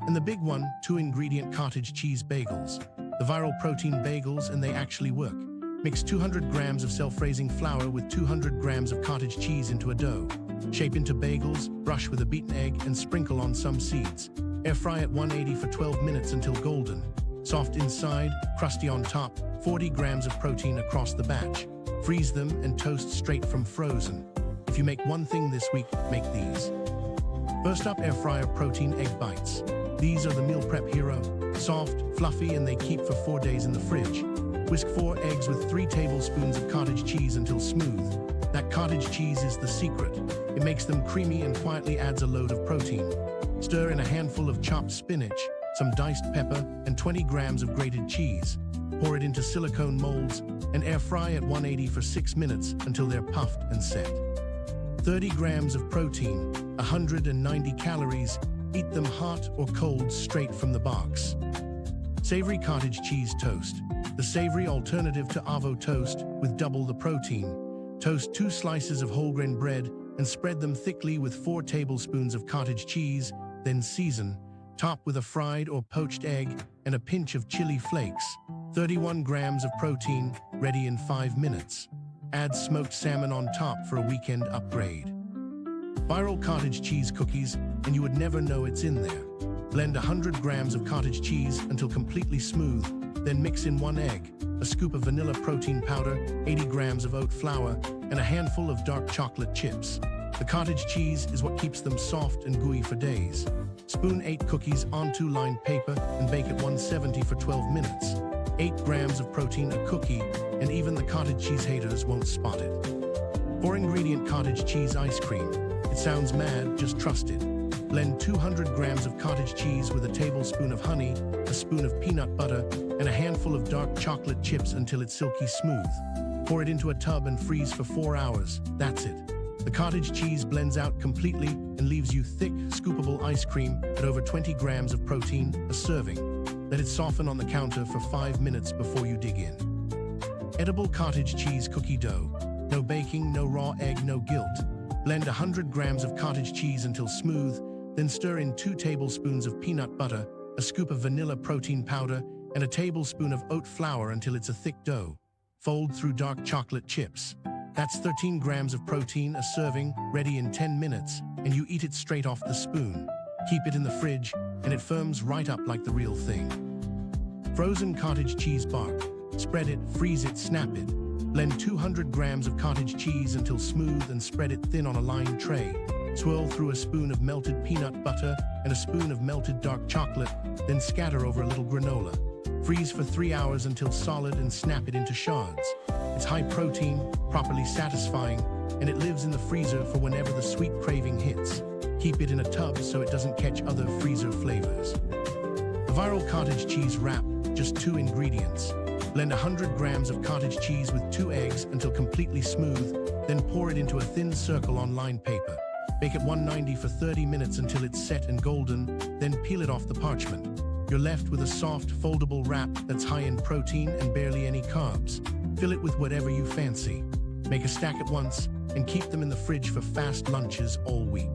And the big one, 2-ingredient cottage cheese bagels. The viral protein bagels, and they actually work. Mix 200 grams of self-raising flour with 200 grams of cottage cheese into a dough. Shape into bagels, brush with a beaten egg, and sprinkle on some seeds. Air fry at 180 for 12 minutes until golden. Soft inside, crusty on top, 40 grams of protein across the batch. Freeze them and toast straight from frozen. If you make one thing this week, make these. First up, air fryer protein egg bites. These are the meal prep hero. Soft, fluffy, and they keep for 4 days in the fridge. Whisk 4 eggs with 3 tablespoons of cottage cheese until smooth. That cottage cheese is the secret. It makes them creamy and quietly adds a load of protein. Stir in a handful of chopped spinach, some diced pepper, and 20 grams of grated cheese. Pour it into silicone molds and air fry at 180 for 6 minutes until they're puffed and set. 30 grams of protein, 190 calories. Eat them hot or cold straight from the box. Savory cottage cheese toast. The savory alternative to avo toast with double the protein. Toast 2 slices of whole grain bread and spread them thickly with 4 tablespoons of cottage cheese, then season. Top with a fried or poached egg and a pinch of chili flakes. 31 grams of protein, ready in 5 minutes. Add smoked salmon on top for a weekend upgrade. Viral cottage cheese cookies, and you would never know it's in there. Blend 100 grams of cottage cheese until completely smooth, then mix in 1 egg, a scoop of vanilla protein powder, 80 grams of oat flour, and a handful of dark chocolate chips. The cottage cheese is what keeps them soft and gooey for days. Spoon 8 cookies onto lined paper and bake at 170 for 12 minutes. 8 grams of protein a cookie, and even the cottage cheese haters won't spot it. 4-ingredient cottage cheese ice cream. It sounds mad, just trust it. Blend 200 grams of cottage cheese with a tablespoon of honey, a spoon of peanut butter, and a handful of dark chocolate chips until it's silky smooth. Pour it into a tub and freeze for 4 hours. That's it. The cottage cheese blends out completely and leaves you thick, scoopable ice cream at over 20 grams of protein a serving. Let it soften on the counter for 5 minutes before you dig in. Edible cottage cheese cookie dough. No baking, no raw egg, no guilt. Blend 100 grams of cottage cheese until smooth, then stir in 2 tablespoons of peanut butter, a scoop of vanilla protein powder, and a tablespoon of oat flour until it's a thick dough. Fold through dark chocolate chips. That's 13 grams of protein a serving, ready in 10 minutes, and you eat it straight off the spoon. Keep it in the fridge, and it firms right up like the real thing. Frozen cottage cheese bark. Spread it, freeze it, snap it. Blend 200 grams of cottage cheese until smooth and spread it thin on a lined tray. Swirl through a spoon of melted peanut butter and a spoon of melted dark chocolate, then scatter over a little granola. Freeze for 3 hours until solid and snap it into shards. It's high protein, properly satisfying, and it lives in the freezer for whenever the sweet craving hits. Keep it in a tub so it doesn't catch other freezer flavors. The viral cottage cheese wrap, just 2 ingredients. Blend 100 grams of cottage cheese with 2 eggs until completely smooth, then pour it into a thin circle on lined paper. Bake at 190 for 30 minutes until it's set and golden, then peel it off the parchment. You're left with a soft, foldable wrap that's high in protein and barely any carbs. Fill it with whatever you fancy. Make a stack at once and keep them in the fridge for fast lunches all week.